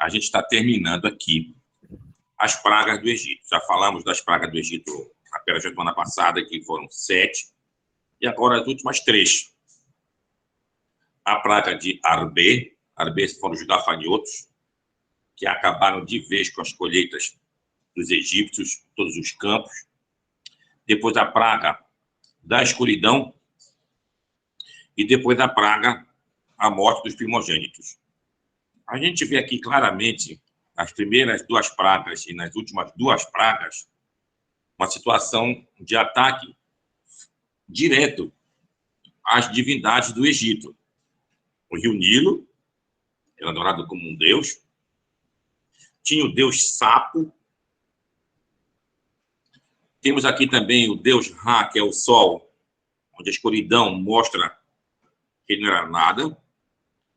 a gente está terminando aqui as pragas do Egito. Já falamos das pragas do Egito apenas na semana passada, que foram 7, e agora as últimas 3. A praga de Arbe foram os gafanhotos, que acabaram de vez com as colheitas dos egípcios, todos os campos. Depois a praga da escuridão, e depois a praga, a morte dos primogênitos. A gente vê aqui claramente, nas primeiras 2 pragas e nas últimas 2 pragas, uma situação de ataque direto às divindades do Egito. O rio Nilo era adorado como um deus. Tinha o deus Sapo. Temos aqui também o deus Ra, que é o sol, onde a escuridão mostra que ele não era nada.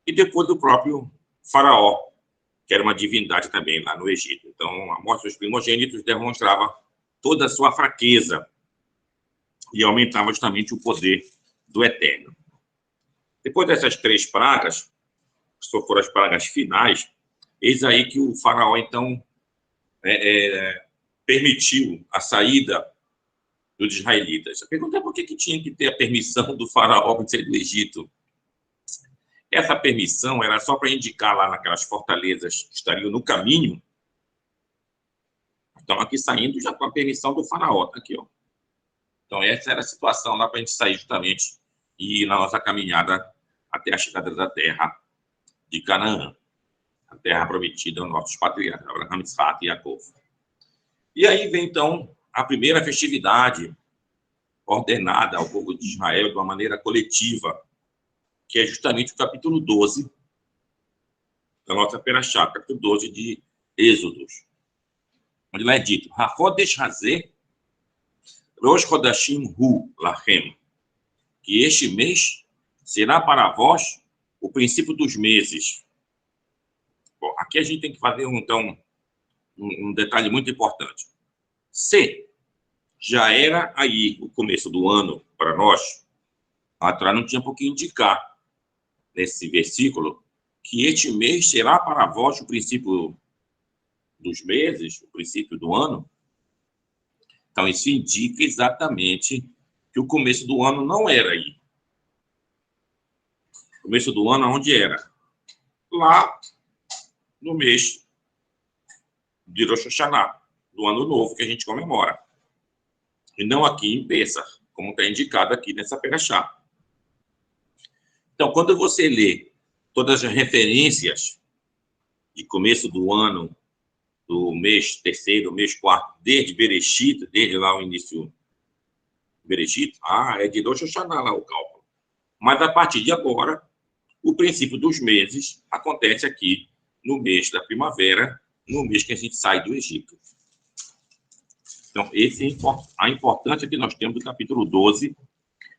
E depois do próprio Faraó, que era uma divindade também lá no Egito. Então, a morte dos primogênitos demonstrava toda a sua fraqueza e aumentava justamente o poder do Eterno. Depois dessas 3 pragas, que foram as pragas finais, eis aí que o Faraó, então, permitiu a saída dos israelitas. A pergunta é por que tinha que ter a permissão do Faraó para sair do Egito? Essa permissão era só para indicar lá naquelas fortalezas que estariam no caminho. Então, aqui saindo já com a permissão do Faraó. Tá aqui, ó. Então, essa era a situação lá para a gente sair justamente e ir na nossa caminhada até a chegada da terra de Canaã, a terra prometida aos nossos patriarcas, Abraão, Isaac e Jacó. E aí vem, então, a primeira festividade ordenada ao povo de Israel de uma maneira coletiva, que é justamente o capítulo 12 da nossa Perashá, capítulo 12 de Êxodos, onde lá é dito: Hachodesh Hazeh Rosh Chodashim Hu Lachem, que este mês será para vós o princípio dos meses. Bom, aqui a gente tem que fazer, então, um detalhe muito importante. Se já era aí o começo do ano para nós, a Torá não tinha por que indicar nesse versículo que este mês será para vós o princípio dos meses, o princípio do ano. Então, isso indica exatamente que o começo do ano não era aí. O começo do ano, onde era? Lá no mês de Rosh Hashanah, do ano novo que a gente comemora. E não aqui em Pessah, como está indicado aqui nessa Perashá. Então, quando você lê todas as referências de começo do ano, do mês 3º, mês 4º, desde Bereshit, desde lá o início do Bereshit, é de Rosh Hashanah lá o cálculo. Mas a partir de agora, o princípio dos meses acontece aqui no mês da primavera, no mês que a gente sai do Egito. Então, esse é a importância que nós temos do capítulo 12,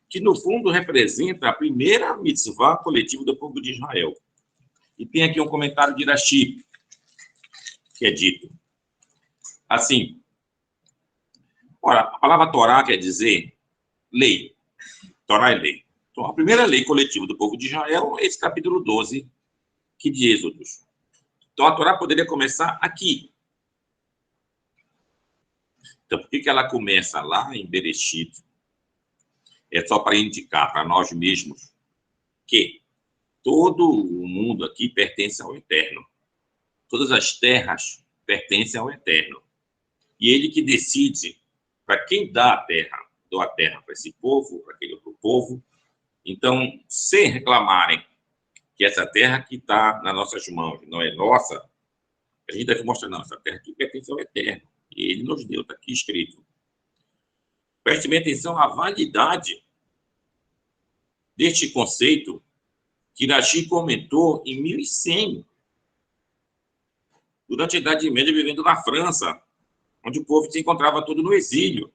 que, no fundo, representa a primeira mitzvah coletiva do povo de Israel. E tem aqui um comentário de Rashi, que é dito assim: ora, a palavra Torá quer dizer lei. Torá é lei. Então, a primeira lei coletiva do povo de Israel é esse capítulo 12, que de Êxodos. Então, a Torá poderia começar aqui. Então, por que ela começa lá em Bereshit? É só para indicar para nós mesmos que todo o mundo aqui pertence ao Eterno. Todas as terras pertencem ao Eterno. E ele que decide para quem dá a terra. Dou a terra para esse povo, para aquele outro povo. Então, sem reclamarem que essa terra que está nas nossas mãos não é nossa, a gente deve mostrar: não, essa terra aqui pertence ao Eterno. E ele nos deu, está aqui escrito. Preste bem atenção à validade deste conceito que Rashi comentou em 1100, durante a Idade Média, vivendo na França, onde o povo se encontrava todo no exílio.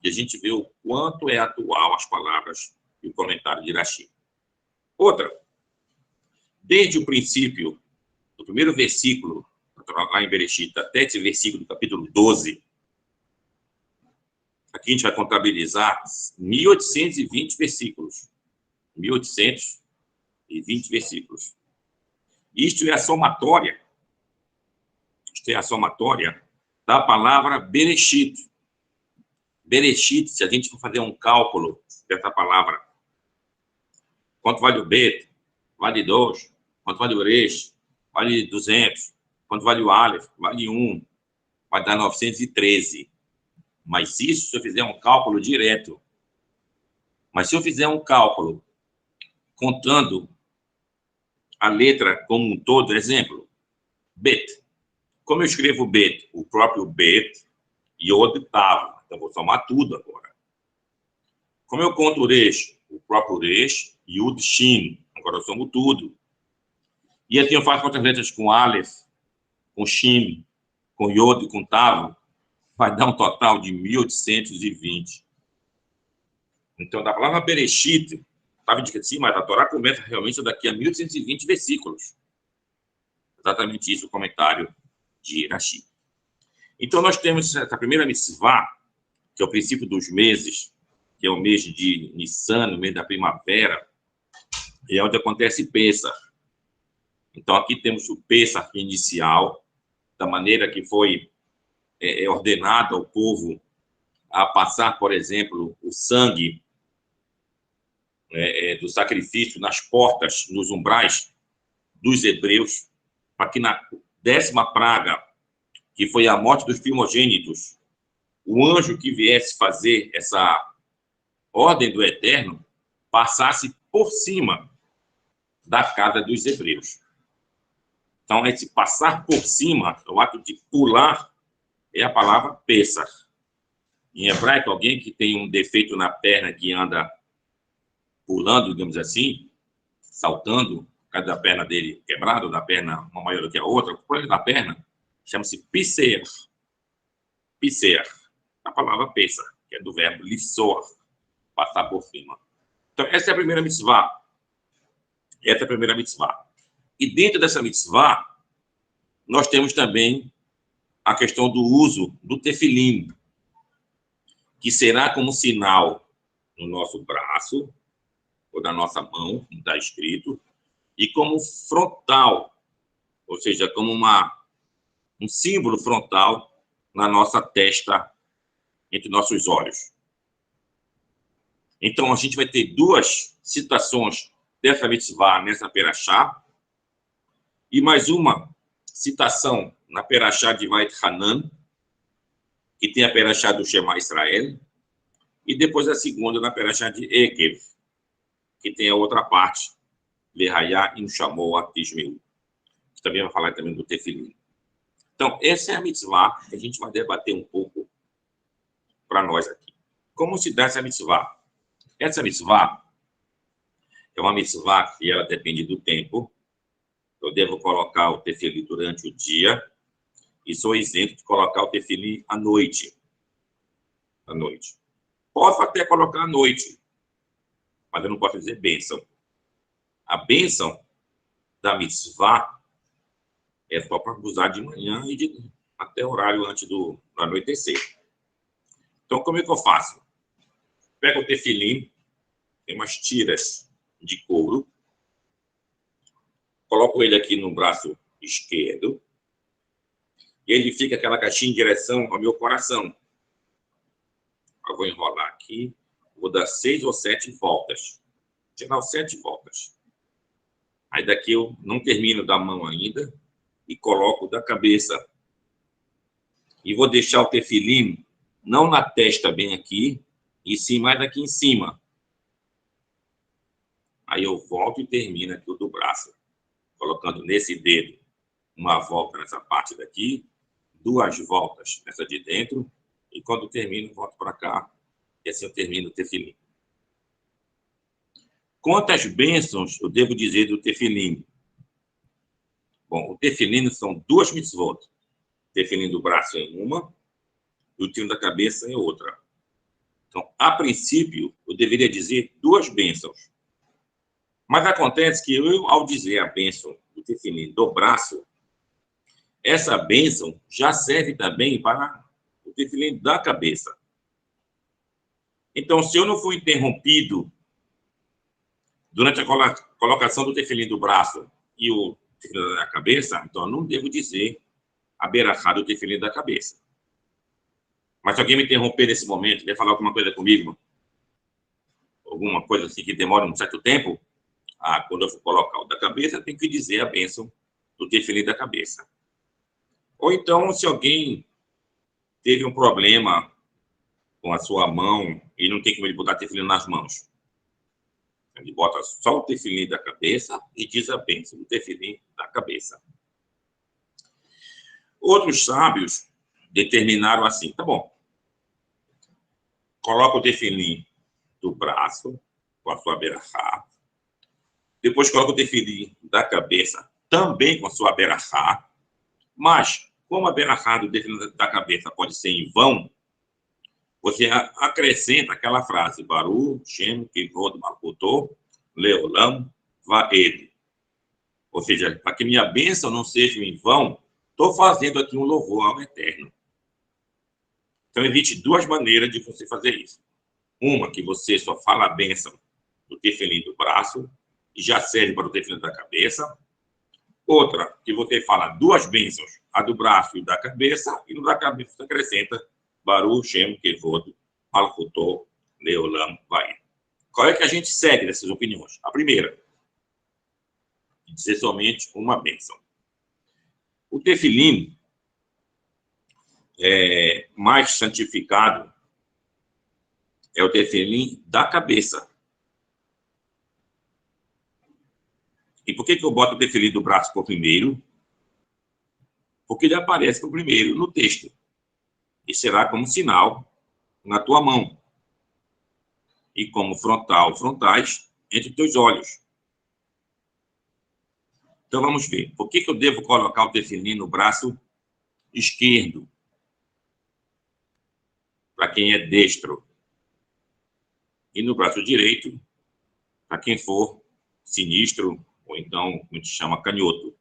E a gente vê o quanto é atual as palavras e o comentário de Rashi. Outra, desde o princípio, do primeiro versículo, lá em Bereshit, até esse versículo do capítulo 12, aqui a gente vai contabilizar 1820 versículos. 1820 versículos. Isto é a somatória Isto é a somatória da palavra Bereshit. Bereshit, se a gente for fazer um cálculo dessa palavra, quanto vale o Bet? Vale 2. Quanto vale o Resh? Vale 200. Quanto vale o Aleph? Vale 1. Vai dar 913. Mas isso se eu fizer um cálculo direto. Mas se eu fizer um cálculo contando a letra como um todo, exemplo, Bet. Como eu escrevo Bet? O próprio Bet, Yod, Tav. Então, vou somar tudo agora. Como eu conto o Resh? O próprio Resh, Yud, Shin. Agora eu somo tudo. E assim eu faço outras letras com Aleph, com Shin, com Yod e com Tav. Vai dar um total de 1820. Então, da palavra Bereshit, estava indicando assim, mas a Torá começa realmente daqui a 1820 versículos. Exatamente isso o comentário de Rashi. Então, nós temos essa primeira mitzvah, que é o princípio dos meses, que é o mês de Nissan, o mês da primavera, e é onde acontece Pessah. Então, aqui temos o Pessah inicial, da maneira que foi ordenado ao povo a passar, por exemplo, o sangue do sacrifício nas portas, nos umbrais dos hebreus, para que na 10ª praga, que foi a morte dos primogênitos, o anjo que viesse fazer essa ordem do Eterno passasse por cima da casa dos hebreus. Então, esse passar por cima, o ato de pular, é a palavra Pessah. Em hebraico, alguém que tem um defeito na perna, que anda pulando, digamos assim, saltando, por causa da perna dele quebrada, ou da perna uma maior do que a outra, o problema da perna chama-se pisear. Pisear. A palavra Pessah, que é do verbo lissor, passar por cima. Então, essa é a primeira mitzvah. Essa é a primeira mitzvah. E dentro dessa mitzvah, nós temos também a questão do uso do tefilim, que será como sinal no nosso braço, ou na nossa mão, como está escrito, e como frontal, ou seja, como um símbolo frontal na nossa testa, entre nossos olhos. Então, a gente vai ter duas citações dessa mitzvah nessa perashá, e mais uma citação na perashá de Vait Hanan, que tem a perashá do Shema Israel, e depois a segunda na perashá de Ekev, que tem a outra parte, Lehayá e Shamoa Tishmeu, que também vai falar também do Tefilim. Então, essa é a mitzvah que a gente vai debater um pouco para nós aqui. Como se dá essa mitzvah? Essa mitzvah é uma mitzvah que ela depende do tempo. Eu devo colocar o tefilim durante o dia e sou isento de colocar o tefilim à noite. À noite. Posso até colocar à noite, mas eu não posso dizer bênção. A bênção da mitzvah é só para usar de manhã e até o horário antes do anoitecer. Então, como é que eu faço? Pego o tefilim, tem umas tiras de couro, coloco ele aqui no braço esquerdo, e ele fica aquela caixinha em direção ao meu coração. Eu vou enrolar aqui, vou dar 6 ou 7 voltas. Tirar 7 voltas. Aí daqui eu não termino da mão ainda e coloco da cabeça. E vou deixar o tefilim não na testa bem aqui, e sim mais aqui em cima. Aí eu volto e termino aqui o do braço, colocando nesse dedo uma volta nessa parte daqui, 2 voltas nessa de dentro, e quando termino, volto para cá, e assim eu termino o tefilim. Quantas bênçãos eu devo dizer do tefilim? Bom, o tefilim são 2 mitzvot. O tefilim do braço é uma, e o tiro da cabeça é outra. Então, a princípio, eu deveria dizer 2 bênçãos. Mas acontece que eu, ao dizer a bênção do tefilim do braço, essa bênção já serve também para o tefilim da cabeça. Então, se eu não for interrompido durante a colocação do tefilim do braço e o tefilim da cabeça, então eu não devo dizer a berachá do tefilim da cabeça. Mas se alguém me interromper nesse momento, quer falar alguma coisa comigo, alguma coisa assim que demora um certo tempo, quando eu for colocar o da cabeça, eu tenho que dizer a bênção do tefilim da cabeça. Ou então, se alguém teve um problema com a sua mão e não tem como ele botar tefilim nas mãos, ele bota só o tefilim da cabeça e diz a bênção do tefilim da cabeça. Outros sábios determinaram assim, tá bom, coloca o tefilim do braço, com a sua berachá, depois coloca o tefilim da cabeça, também com a sua berachá, mas, como a berachá do tefilim da cabeça pode ser em vão, você acrescenta aquela frase, Baruch Shem Kivod Malkuto Leolam Vaed. Ou seja, para que minha bênção não seja em vão, estou fazendo aqui um louvor ao Eterno. Então, existe duas maneiras de você fazer isso. Uma, que você só fala a bênção do tefilim do braço, e já serve para o tefilim da cabeça. Outra, que você fala duas bênçãos, a do braço e da cabeça, e no da cabeça você acrescenta Baruch Shem Kevod Malkuto Leolam Vaed. Qual é que a gente segue dessas opiniões? A primeira, dizer somente uma bênção. O tefilim mais santificado é o tefilim da cabeça. E por que eu boto o tefilim do braço por primeiro? Porque ele aparece por primeiro no texto. E será como sinal na tua mão. E como frontais, entre os teus olhos. Então vamos ver. Por que eu devo colocar o tefilim no braço esquerdo? Para quem é destro. E no braço direito, para quem for sinistro, ou então, como a gente chama, canhoto.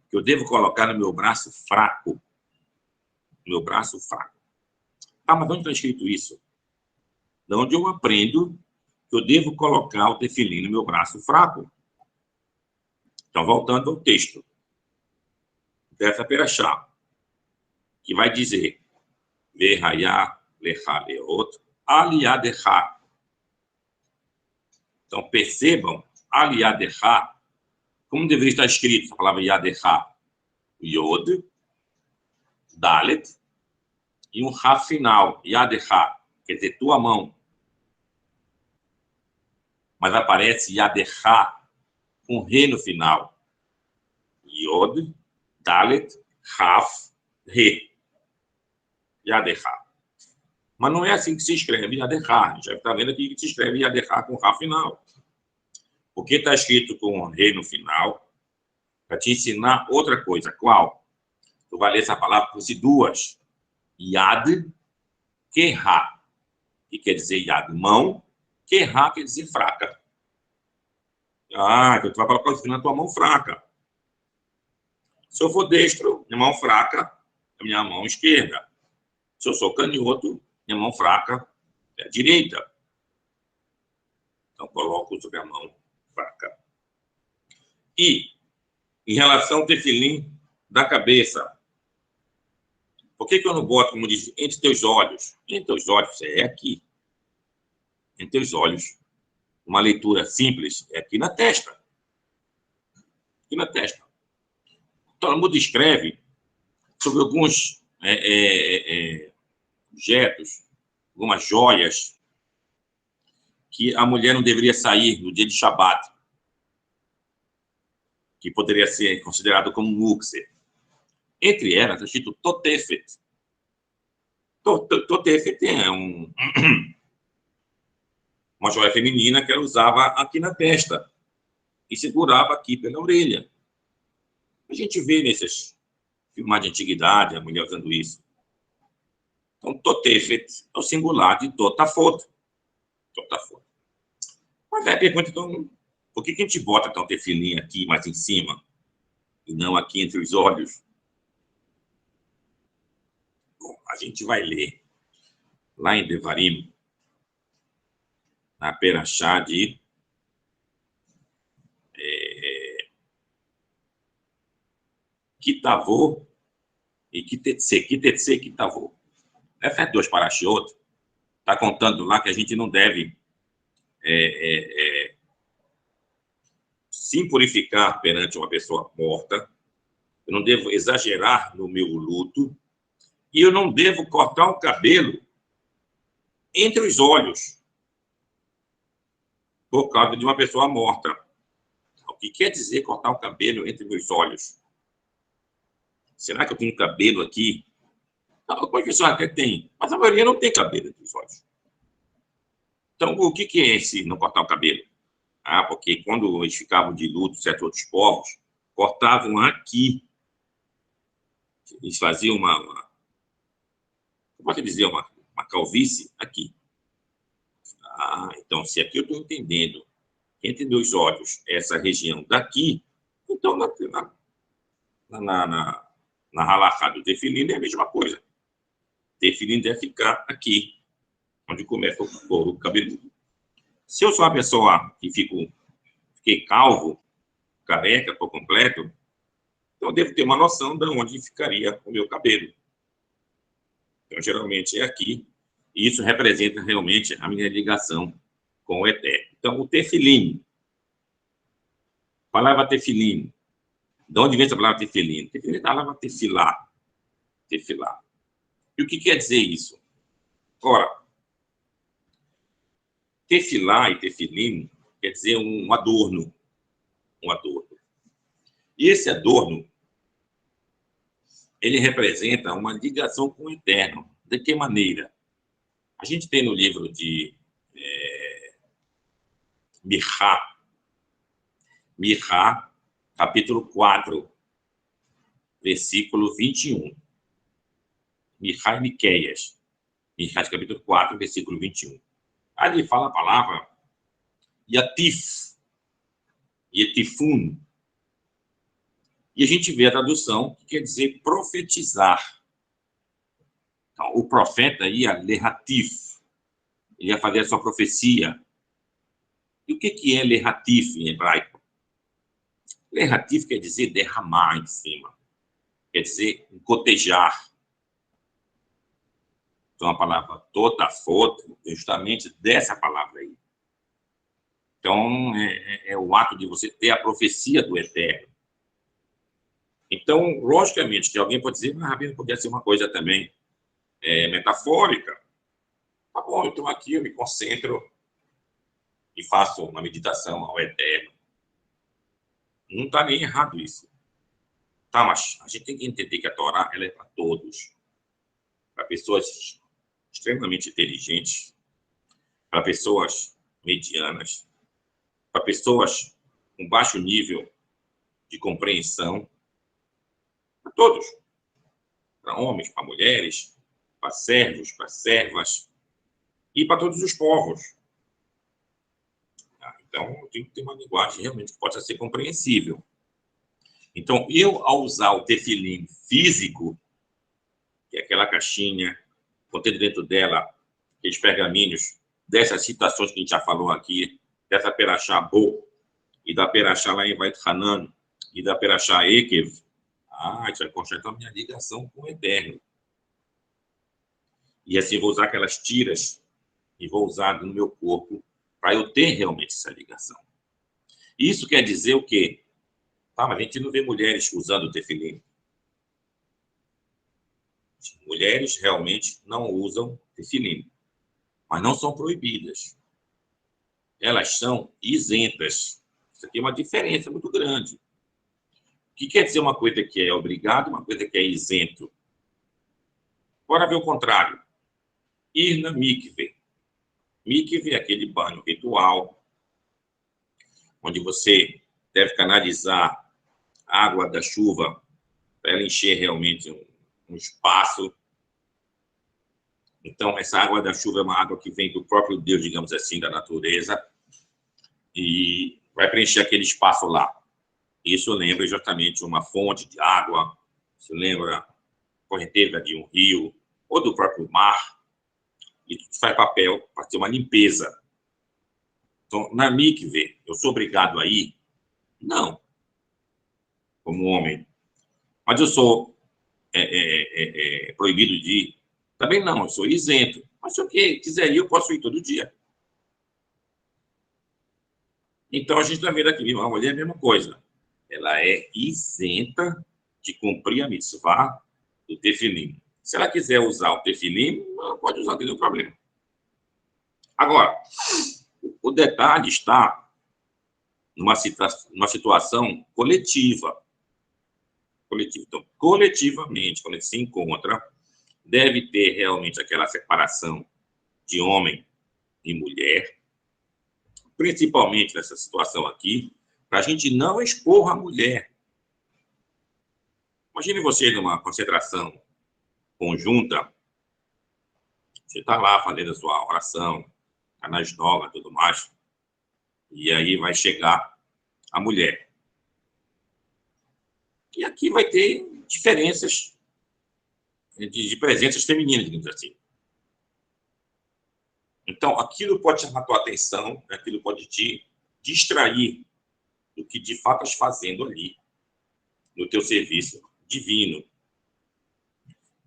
Que eu devo colocar no meu braço fraco. Meu braço fraco. Mas onde está escrito isso? De onde eu aprendo que eu devo colocar o tefilim no meu braço fraco? Então, voltando ao texto dessa perachá, que vai dizer Verhayá lecha leot aliadecha. Então, percebam, aliadecha, como deveria estar escrito a palavra yadecha? Yod, Dalet, e um Rá final, yadecha, quer dizer, tua mão. Mas aparece yadecha com Rê no final. Yod, Dalet, Raf, Rê. Yadecha. Mas não é assim que se escreve Yadecha. Já está vendo aqui que se escreve Yadecha com Rá final. Porque está escrito com Rê no final, para te ensinar outra coisa. Qual? Tu vai ler essa palavra por si duas. Yad, Kerá, que quer dizer Yad, mão. Kerá quer dizer fraca. Então tu vai colocar o tefilim na tua mão fraca. Se eu for destro, minha mão fraca é minha mão esquerda. Se eu sou canhoto, minha mão fraca é a direita. Então coloco sobre a mão fraca. E, em relação ao tefilim da cabeça, por que eu não boto, como diz, entre teus olhos? Entre teus olhos é aqui. Entre teus olhos. Uma leitura simples é aqui na testa. Aqui na testa. O Talmud escreve sobre alguns objetos, algumas joias, que a mulher não deveria sair no dia de Shabat, que poderia ser considerado como mukser. Entre elas, está escrito Totefet. Totefet é uma joia feminina que ela usava aqui na testa e segurava aqui pela orelha. A gente vê nesses filmes de antiguidade a mulher usando isso. Então, Totefet é o singular de Totafot. Totafot. Mas aí pergunta, então, por que a gente bota então tefilim aqui mais em cima e não aqui entre os olhos? Bom, a gente vai ler lá em Devarim, na perachá de Kitavô e kitetse, kitavô. Essas duas parashiot está contando lá que a gente não deve se impurificar perante uma pessoa morta, eu não devo exagerar no meu luto, e eu não devo cortar o cabelo entre os olhos por causa de uma pessoa morta. O que quer dizer cortar o cabelo entre meus olhos? Será que eu tenho cabelo aqui? Algumas pessoas até têm, mas a maioria não tem cabelo entre os olhos. Então, o que é esse não cortar o cabelo? Porque quando eles ficavam de luto, certos outros povos, cortavam aqui. Eles faziam como pode dizer, uma calvície aqui. Então, se aqui eu estou entendendo, entre meus olhos, essa região daqui, então na halakha do tefilim é a mesma coisa. Tefilim deve ficar aqui, onde começa o couro cabeludo. Se eu sou uma pessoa que fiquei calvo, careca por completo, então eu devo ter uma noção de onde ficaria o meu cabelo. Então, geralmente é aqui, e isso representa realmente a minha ligação com o Eterno. Então, o tefilim, a palavra tefilim, de onde vem essa palavra tefilim? Tefilim é a palavra tefilá. Tefilá. E o que quer dizer isso? Ora, tefilá e tefilim quer dizer um adorno. Um adorno. E esse adorno, ele representa uma ligação com o Eterno. De que maneira? A gente tem no livro de Michá, capítulo 4, versículo 21. Michá e Miqueias. Michá, capítulo 4, versículo 21. Ali fala a palavra Yatif, Yetifun. E a gente vê a tradução que quer dizer profetizar. Então, o profeta ia Lehatif, ele ia fazer a sua profecia. E o que é Lehatif em hebraico? Lehatif quer dizer derramar em cima, quer dizer gotejar. Então, a palavra totafot é justamente dessa palavra aí. Então, é o ato de você ter a profecia do Eterno. Então, logicamente, que alguém pode dizer, mas Rabino, podia ser uma coisa também metafórica. Tá bom, eu estou aqui, eu me concentro e faço uma meditação ao Eterno. Não está nem errado isso. Tá, mas a gente tem que entender que a Torá ela é para todos. Para pessoas extremamente inteligentes, para pessoas medianas, para pessoas com baixo nível de compreensão, para todos. Para homens, para mulheres, para servos, para servas e para todos os povos. Então, tem que ter uma linguagem realmente que possa ser compreensível. Então, eu, ao usar o tefilim físico, que é aquela caixinha, contendo dentro dela aqueles pergaminhos, dessas citações que a gente já falou aqui, dessa Perashá Bo, e da Perashá lá em Vait Hanan, e da Perashá Ekev, isso vai construir a minha ligação com o Eterno. E assim, vou usar aquelas tiras e vou usar no meu corpo para eu ter realmente essa ligação. Isso quer dizer o quê? Mas a gente não vê mulheres usando o tefilim. Mulheres realmente não usam tefilim, mas não são proibidas. Elas são isentas. Isso aqui é uma diferença muito grande. O que quer dizer uma coisa que é obrigado e uma coisa que é isento? Bora ver o contrário. Ir na mikve. Mikve é aquele banho ritual, onde você deve canalizar a água da chuva para ela encher realmente um espaço. Então, essa água da chuva é uma água que vem do próprio Deus, digamos assim, da natureza, e vai preencher aquele espaço lá. Isso lembra exatamente uma fonte de água, isso lembra a correnteza de um rio ou do próprio mar, e faz papel para ter uma limpeza. Então, na mikve, eu sou obrigado a ir? Não, como homem. Mas eu sou proibido de ir. Também não, eu sou isento. Mas se eu quiser ir, eu posso ir todo dia. Então, a gente está vendo aqui, a mulher é a mesma coisa. Ela é isenta de cumprir a mitzvah do tefilim. Se ela quiser usar o tefilim, ela pode usar, não tem nenhum problema. Agora, o detalhe está numa situação coletiva. Então, coletivamente, quando ele se encontra, deve ter realmente aquela separação de homem e mulher, principalmente nessa situação aqui, para a gente não expor a mulher. Imagine você numa concentração conjunta, você está lá fazendo a sua oração, está na esnoga e tudo mais, e aí vai chegar a mulher. E aqui vai ter diferenças de presenças femininas, digamos assim. Então, aquilo pode chamar a tua atenção, aquilo pode te distrair do que de fato estás fazendo ali, no teu serviço divino.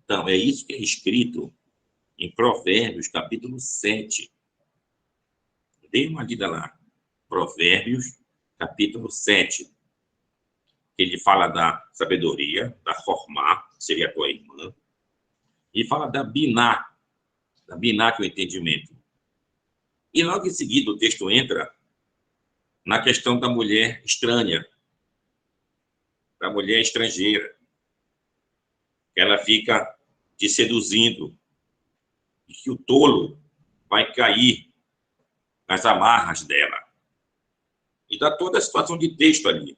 Então, é isso que é escrito em Provérbios, capítulo 7. Dê uma lida lá. Provérbios, capítulo 7. Ele fala da sabedoria, da formá, que seria a tua irmã, e fala da biná, que é o entendimento. E logo em seguida o texto entra na questão da mulher estranha, da mulher estrangeira. Ela fica te seduzindo e que o tolo vai cair nas amarras dela. E dá toda a situação de texto ali.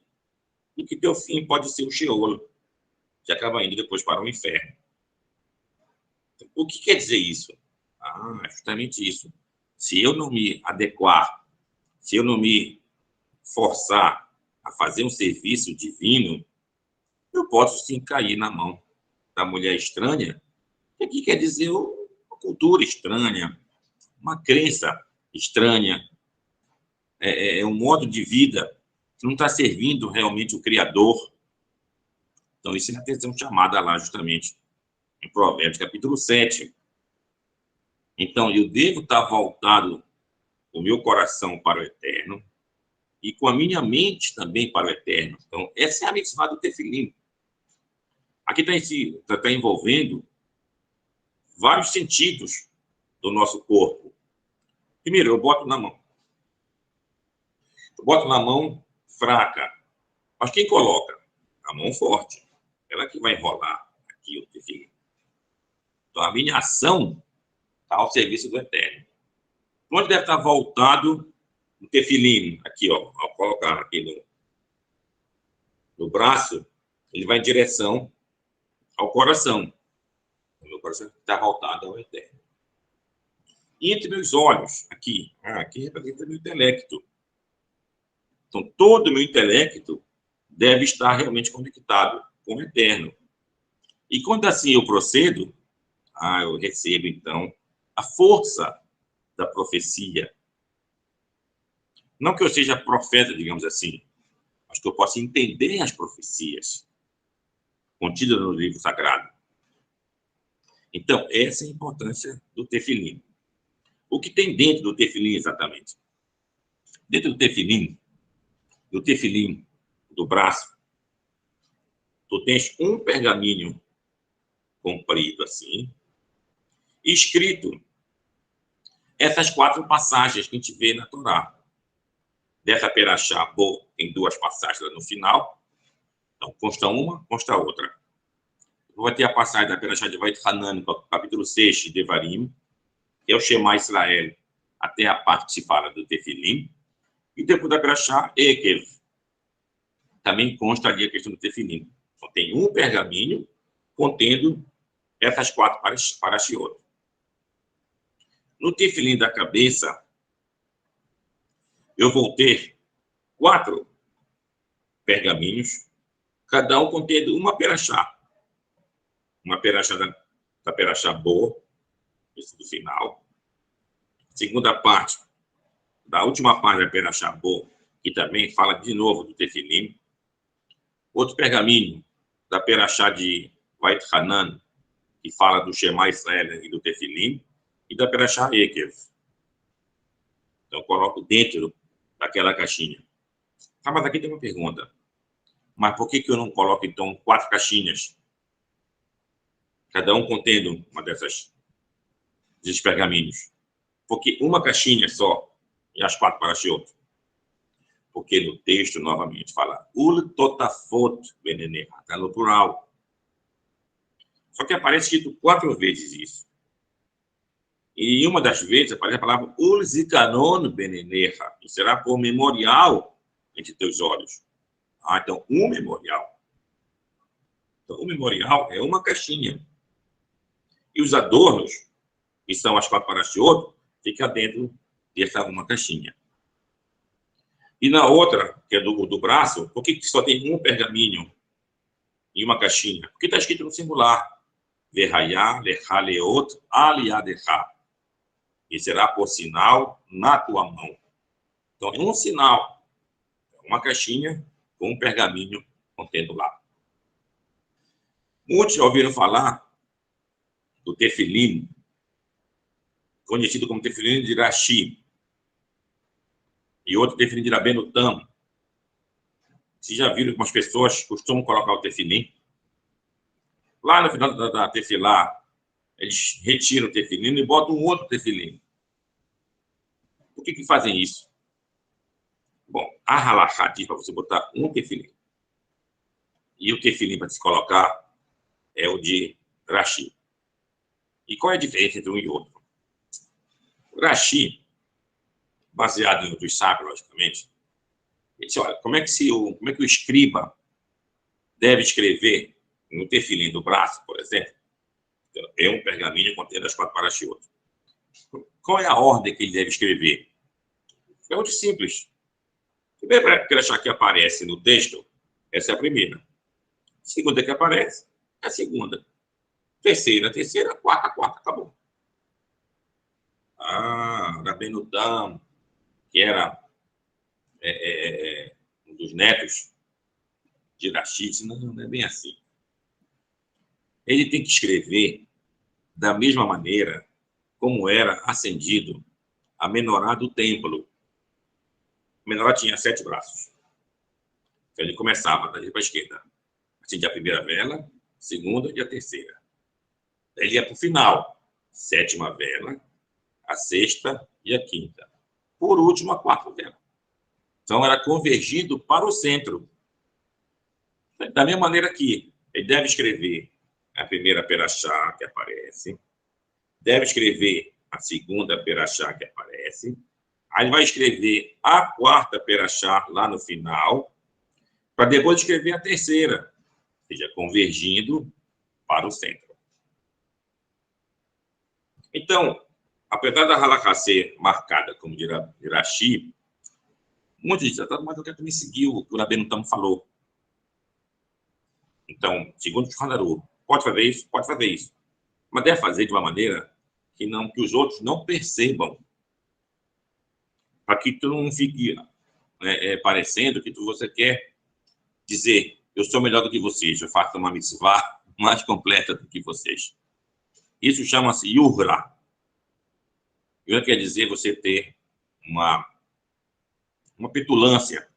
E que teu fim pode ser o Sheol, que acaba indo depois para o inferno. O que quer dizer isso? É justamente isso. Se eu não me adequar, se eu não me forçar a fazer um serviço divino, eu posso sim cair na mão da mulher estranha, que aqui quer dizer uma cultura estranha, uma crença estranha, um modo de vida que não está servindo realmente o Criador. Então, isso é a atenção chamada lá, justamente, em Provérbios, capítulo 7. Então, eu devo estar voltado o meu coração para o eterno e com a minha mente também para o eterno. Então, essa é a mitzvah do tefilim. Aqui está envolvendo vários sentidos do nosso corpo. Primeiro, eu boto na mão. Eu boto na mão fraca. Mas quem coloca? A mão forte. Ela que vai enrolar aqui o tefilim. Então, a minha ação está ao serviço do eterno. Onde deve estar voltado o tefilim? Aqui, ó, ao colocar aqui no braço, ele vai em direção ao coração. O meu coração está voltado ao eterno. E entre meus olhos, aqui representa meu intelecto. Então, todo o meu intelecto deve estar realmente conectado com o eterno. E quando assim eu procedo, eu recebo, então, a força da profecia. Não que eu seja profeta, digamos assim, mas que eu possa entender as profecias contidas no livro sagrado. Então, essa é a importância do tefilim. O que tem dentro do tefilim, exatamente? Dentro do tefilim do braço, tu tens um pergaminho comprido assim, escrito essas 4 passagens que a gente vê na Torá. Dessa Perashá, tem 2 passagens lá no final. Então, consta uma, consta outra. Vai ter a passagem da Perashá de Vait Hanan, capítulo 6 de Devarim, que é o Shema Israel, até a parte que se fala do tefilim. E depois da Perashá, Ekev. Também consta ali a questão do tefilim. Então, tem um pergaminho contendo essas 4 parashiot. No tefilim da cabeça, eu vou ter 4 pergaminhos, cada um contendo uma perashá. Uma perashá da perashá boa, esse do final. Segunda parte, da última parte da perashá boa, que também fala de novo do tefilim. Outro pergaminho da perashá de Beit Hanan, que fala do Shema Israel e do Tefilim, e da Perashá Ekev. Então, eu coloco dentro daquela caixinha. Ah, mas aqui tem uma pergunta. Mas por que eu não coloco, então, 4 caixinhas? Cada um contendo uma desses pergaminhos. Porque uma caixinha só, e as 4 parashiot. Porque no texto, novamente, fala Ul Totafot Beneneha, está no plural. Só que aparece escrito 4 vezes isso. E em uma das vezes aparece a palavra Ul Zikanon Beneneha, que será por memorial entre teus olhos. Ah, então, um memorial. Então, o memorial é uma caixinha. E os adornos, que são as 4 parashiot, fica dentro dessa uma caixinha. E na outra, que é do braço, por que só tem um pergaminho em uma caixinha? Porque está escrito no singular. Verraiá, lecha, leot, aliadecha. E será por sinal na tua mão. Então, é um sinal. Uma caixinha com um pergaminho contendo lá. Muitos já ouviram falar do tefilim, conhecido como tefilim de Rashi, e outro tefilim de Rabbeinu Tam. Vocês já viram como as pessoas costumam colocar o tefilim? Lá no final da tefilá, eles retiram o tefilim e botam um outro tefilim. Por que fazem isso? Bom, a halachá diz para você botar um tefilim. E o tefilim para se colocar é o de Rashi. E qual é a diferença entre um e outro? O Rashi, baseado em outros sábios, logicamente, ele disse, olha, como é que o escriba deve escrever no tefilim do braço, por exemplo? Então, é um pergaminho contendo as 4 parashiot. Qual é a ordem que ele deve escrever? É muito simples. Primeira perashá que aparece no texto, essa é a primeira. Segunda que aparece, é a segunda. Terceira, quarta, acabou. Ah, Rabbeinu Tam, que era um dos netos de Rashid, não é bem assim. Ele tem que escrever da mesma maneira como era acendido a menorá do templo. A menorá tinha 7 braços. Então ele começava da direita para a esquerda. Acendia a primeira vela, a segunda e a terceira. Daí ele ia para o final. 7ª vela, a 6ª e a 5ª. Por último, a 4ª vela. Então era convergido para o centro. Da mesma maneira que ele deve escrever a primeira perashá que aparece, deve escrever a segunda perashá que aparece, aí vai escrever a 4ª perashá lá no final, para depois escrever a terceira, ou seja, convergindo para o centro. Então, apesar da halakha ser marcada como de Rashi, muitos dizem, mas eu quero também seguir o que o Rabbeinu Tam falou. Então, segundo o Shulchan Aruch, pode fazer isso, mas deve fazer de uma maneira que os outros não percebam, para que tu não fique parecendo que você quer dizer, eu sou melhor do que vocês, eu faço uma mitzvah mais completa do que vocês. Isso chama-se yuhra. Yuhra quer dizer você ter uma petulância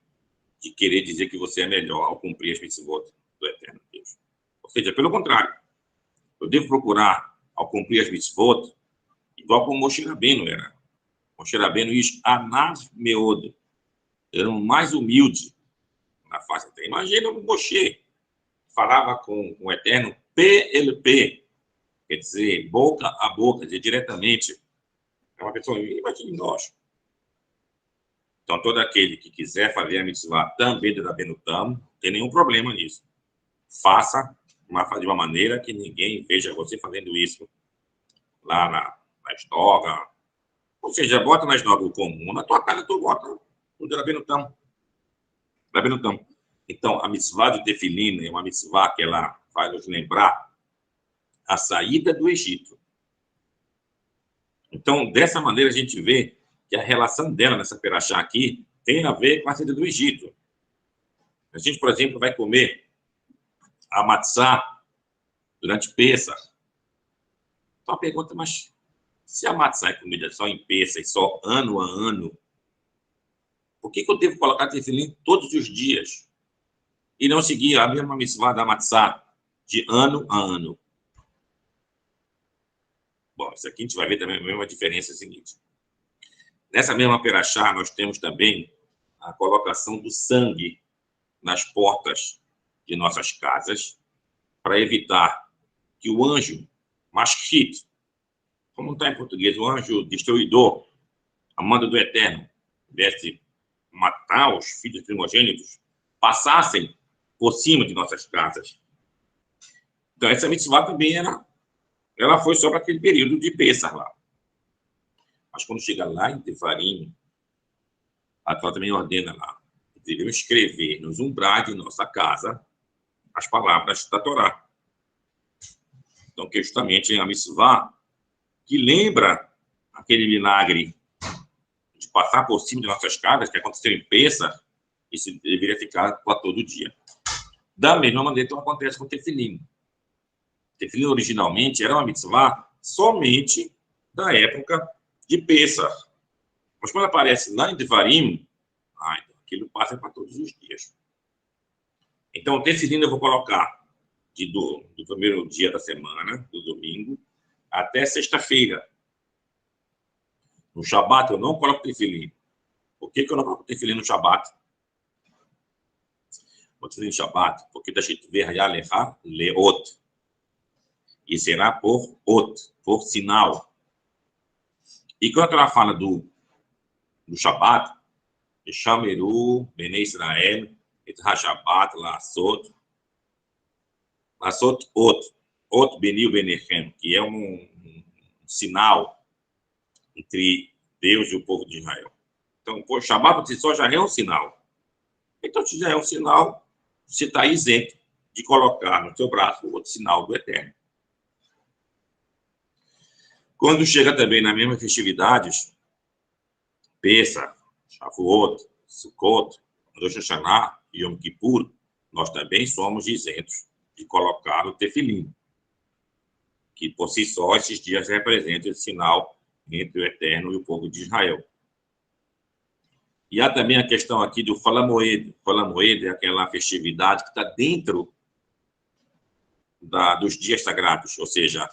de querer dizer que você é melhor ao cumprir as mitzvot do Eterno Deus. Ou seja, pelo contrário, eu devo procurar, ao cumprir as mitzvot, igual como Moshe Rabbeinu era. Moshe Rabbeinu ish anav meod. Era o mais humilde na face da terra. Imagina o Moshe, falava com o Eterno PLP, quer dizer, boca a boca, dizer, diretamente. É uma pessoa, imagine nós. Então, todo aquele que quiser fazer a mitzvah também de Rabbeinu Tam, não tem nenhum problema nisso. Faça de uma maneira que ninguém veja você fazendo isso lá na esnoga. Ou seja, bota na esnoga comum. Na tua casa, tu bota o de Rabbeinu Tam. Então, a mitzvah de Tefilim é uma mitzvah que ela vai nos lembrar a saída do Egito. Então, dessa maneira, a gente vê que a relação dela nessa perashá aqui tem a ver com a saída do Egito. A gente, por exemplo, vai comer a matzá durante Pêssar. Então, a pergunta, mas se a matzá é comida só em Pêssar e só ano a ano, por que eu devo colocar tefilim todos os dias e não seguir a mesma mitzvah da matzá de ano a ano? Bom, isso aqui a gente vai ver também a mesma diferença seguinte. Nessa mesma perachá, nós temos também a colocação do sangue nas portas de nossas casas para evitar que o anjo mashkit, como está em português, o anjo destruidor, amando do Eterno, viesse matar os filhos primogênitos, passassem por cima de nossas casas. Então, essa mitzvah também ela foi só para aquele período de Pêssar lá. Mas quando chega lá em Devarim, a Torá também ordena lá, que devemos escrever nos umbrais de nossa casa as palavras da Torá. Então, que justamente é a mitzvah que lembra aquele milagre de passar por cima de nossas casas, que aconteceu em Pêssar, isso deveria ficar para todo dia. Da mesma maneira, então, acontece com o tefilim. Tefilim originalmente era uma mitzvah somente da época de Pêssar. Mas quando aparece lá em Devarim, então aquilo passa para todos os dias. Então, o tefilim eu vou colocar do primeiro dia da semana, do domingo, até sexta-feira. No Shabat eu não coloco tefilim. Por que eu não coloco tefilim no Shabat? Vou dizer em Shabat, porque está escrito Verhayalecha Leot. E será por sinal. E quando ela fala do Shabat, Shameru, Bnei Israel, Et HaShabat, Lassot Ot Benil Benechem, que é um sinal entre Deus e o povo de Israel. Então, o Shabat por si só já é um sinal. Então, se já é um sinal, você está isento de colocar no seu braço o outro sinal do Eterno. Quando chega também nas mesmas festividades, Pêssar, Shavuot, Sukkot, Rosh Hashanah e Yom Kippur, nós também somos isentos de colocar o tefilim, que por si só esses dias representam esse sinal entre o Eterno e o povo de Israel. E há também a questão aqui do Chol HaMoed. Chol HaMoed é aquela festividade que está dentro dos dias sagrados, ou seja,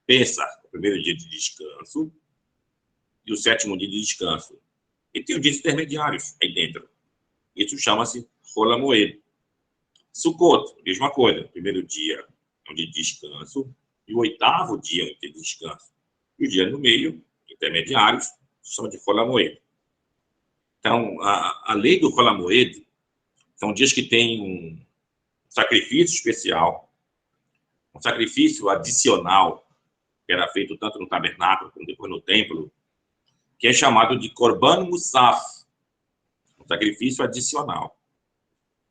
Pêssar, o primeiro dia de descanso, e o sétimo dia de descanso. E tem os dias intermediários aí dentro. Isso chama-se Chol HaMoed. Sukkot, mesma coisa. O primeiro dia é um dia de descanso e o oitavo dia é um dia de descanso. E o dia no meio, intermediários, são de Chol HaMoed. Então, a lei do Chol HaMoed são dias que tem um sacrifício especial, um sacrifício adicional, que era feito tanto no tabernáculo como depois no templo, que é chamado de Korban Musaf, um sacrifício adicional.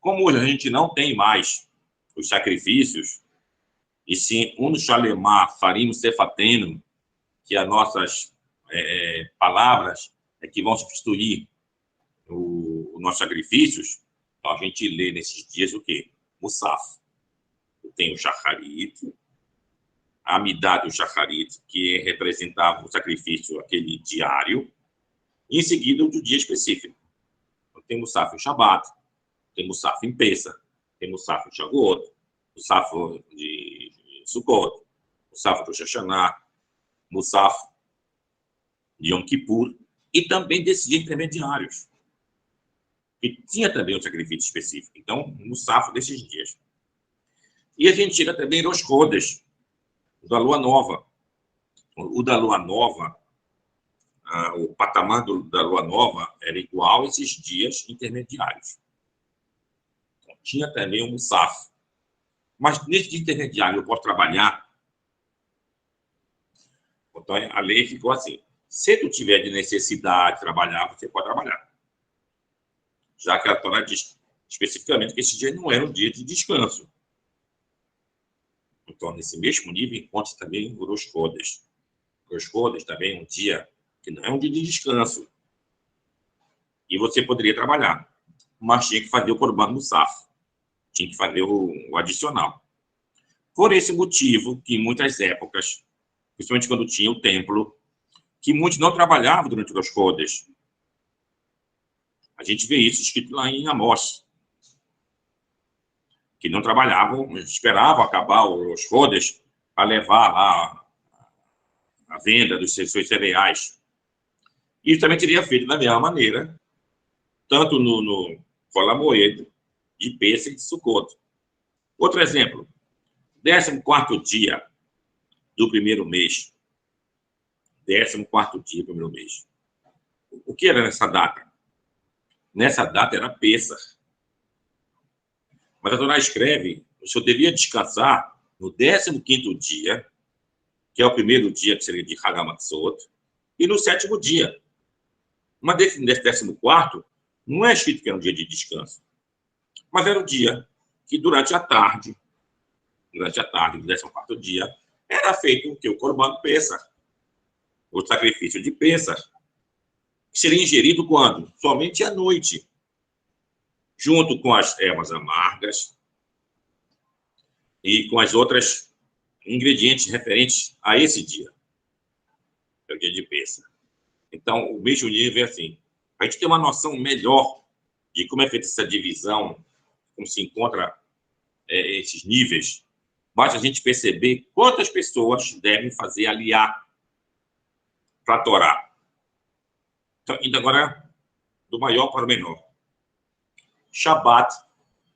Como hoje a gente não tem mais os sacrifícios, e sim no Shalemá, Farim Sefateno, que as nossas palavras que vão substituir os nossos sacrifícios, então a gente lê nesses dias o quê? Musaf. Tem o Shacharit, a Amidah do Shacharit, que representava o sacrifício aquele diário, e em seguida o do dia específico. Então, tem Musaf em Shabat, tem Musaf em Pêssar, tem Musaf em Shavuot, Musaf de Sukkot, Musaf do Rosh Hashanah, Musaf de Yom Kippur, e também desses dias intermediários, que tinha também um sacrifício específico. Então, Musaf desses dias. E a gente chega também em Rosh Chodesh, da Lua Nova. O da Lua Nova, o patamar da Lua Nova era igual a esses dias intermediários. Então, tinha também um Musaf. Mas nesse dia intermediário eu posso trabalhar? Então, a lei ficou assim. Se tu tiver de necessidade de trabalhar, você pode trabalhar. Já que a Torá diz especificamente que esse dia não era um dia de descanso. Então, nesse mesmo nível, encontra também o Rosh Chodesh. O Rosh Chodesh também é um dia que não é um dia de descanso. E você poderia trabalhar, mas tinha que fazer o Korban Musaf. Tinha que fazer o adicional. Por esse motivo que em muitas épocas, principalmente quando tinha o templo, que muitos não trabalhavam durante os Chodesh. A gente vê isso escrito lá em Amós, que não trabalhavam, esperavam acabar os Chodesh para levar lá a venda dos seus cereais. Isso também teria feito da mesma maneira, tanto no Rola Moed, de Pêssego e de Sukkot. Outro exemplo, 14º dia do primeiro mês. 14º dia do primeiro mês. O que era nessa data? Nessa data era Pêssego. Mas a Torá escreve, o senhor devia descansar no 15º dia, que é o primeiro dia, que seria de Hagamatzot, e no 7º dia. Mas nesse 14º, não é escrito que era um dia de descanso, mas era o dia que durante a tarde do 14º dia, era feito o Corban Pêssego, o sacrifício de Pêssego, que seria ingerido quando? Somente à noite, junto com as ervas amargas e com as outras ingredientes referentes a esse dia, que é o dia de Pêssego. Então, o mês junino é assim. A gente tem uma noção melhor de como é feita essa divisão, como se encontra esses níveis, basta a gente perceber quantas pessoas devem fazer aliar para a Torá. Então, indo agora do maior para o menor. Shabat,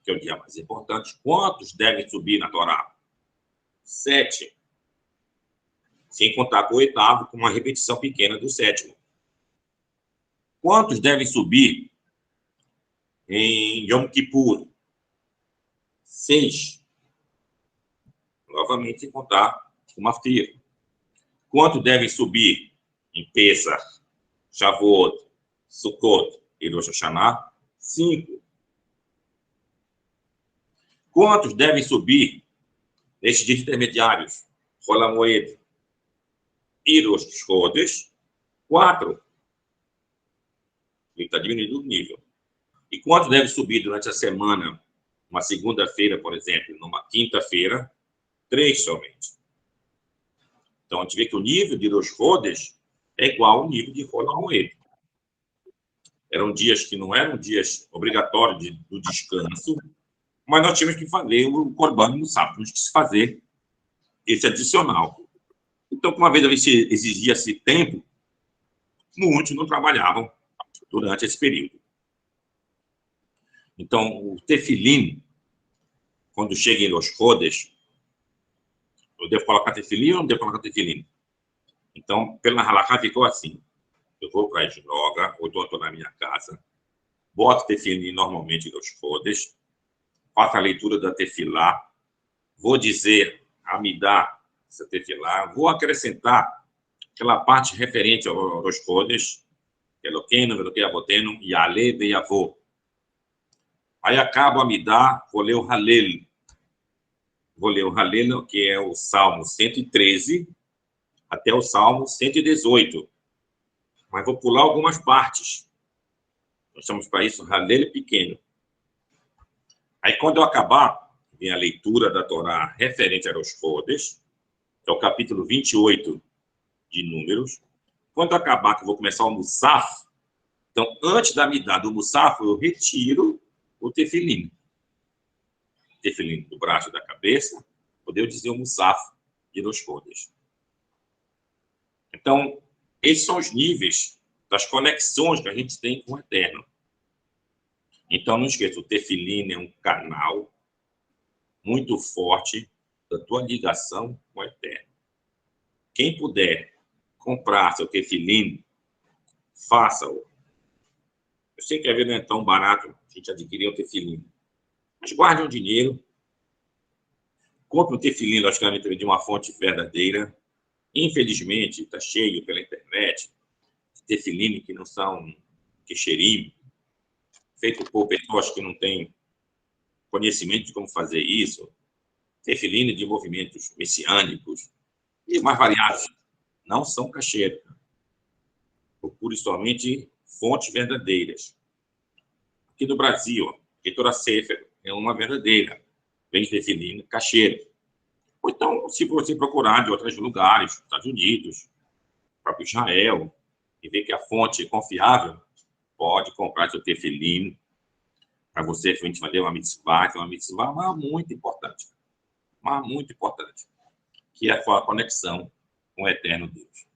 que é o dia mais importante, quantos devem subir na Torá? 7. Sem contar com o 8º, com uma repetição pequena do 7º. Quantos devem subir em Yom Kippur? 6. Novamente, sem contar com Maftir. Quanto devem subir em Pêssego, Shavuot, Sukkot e Rosh Hashanah? 5. Quantos devem subir nesses dias intermediários? Rola Moed e Rosh Chodesh? 4. Ele está diminuindo o nível. E quantos devem subir durante a semana? Uma segunda-feira, por exemplo, numa quinta-feira? 3 somente. Então, a gente vê que o nível de Rosh Chodesh é igual ao nível de Rola Moed. Eram dias que não eram dias obrigatórios do descanso, mas nós tínhamos que fazer o Corban no sábado, tínhamos que se fazer esse adicional. Então, uma vez exigia-se tempo, muitos não trabalhavam durante esse período. Então, o tefilim, quando chega em Rosh Chodesh, eu devo colocar tefilim ou não devo colocar tefilim? Então, pela halakha ficou assim. Eu vou para a sinagoga, ou estou na minha casa, boto tefilim normalmente em Rosh Chodesh, faço a leitura da tefilá, vou dizer Amidá, essa tefilá, vou acrescentar aquela parte referente ao Rosh Chodesh, Eloqueno, Eloquei Avoteno, Yale Beyavô. Aí acabo Amidá, vou ler o Halel. Vou ler o Halel, que é o Salmo 113, até o Salmo 118. Mas vou pular algumas partes. Nós chamamos para isso Halel pequeno. Aí, quando eu acabar, vem a leitura da Torá referente a Rosh Chodesh, que é o capítulo 28 de Números. Quando eu acabar, que eu vou começar o Musaf, então, antes da Amidá do Musaf, eu retiro o tefilim. Tefilim do braço e da cabeça, poder dizer o Musaf de Rosh Chodesh. Então, esses são os níveis das conexões que a gente tem com o Eterno. Então, não esqueça, o tefilim é um canal muito forte da tua ligação com o Eterno. Quem puder comprar seu tefilim, faça-o. Eu sei que a vida não é tão barato a gente adquirir um tefilim, mas guarde um dinheiro, compre um tefilim, logicamente, de uma fonte verdadeira. Infelizmente, está cheio pela internet de tefilim que não são queixerim, feito por pessoas que não têm conhecimento de como fazer isso, tefilim de movimentos messiânicos e mais variados, não são cacheiros. Procure somente fontes verdadeiras. Aqui no Brasil, a editora Sefer é uma verdadeira, vem de tefilim cacheiro. Ou então, se você procurar de outros lugares, Estados Unidos, próprio Israel, e ver que a fonte é confiável, pode comprar seu tefilim para você, a gente fazer uma mitzvah, que é uma mitzvah muito importante, muito importante, que é a sua conexão com o eterno Deus.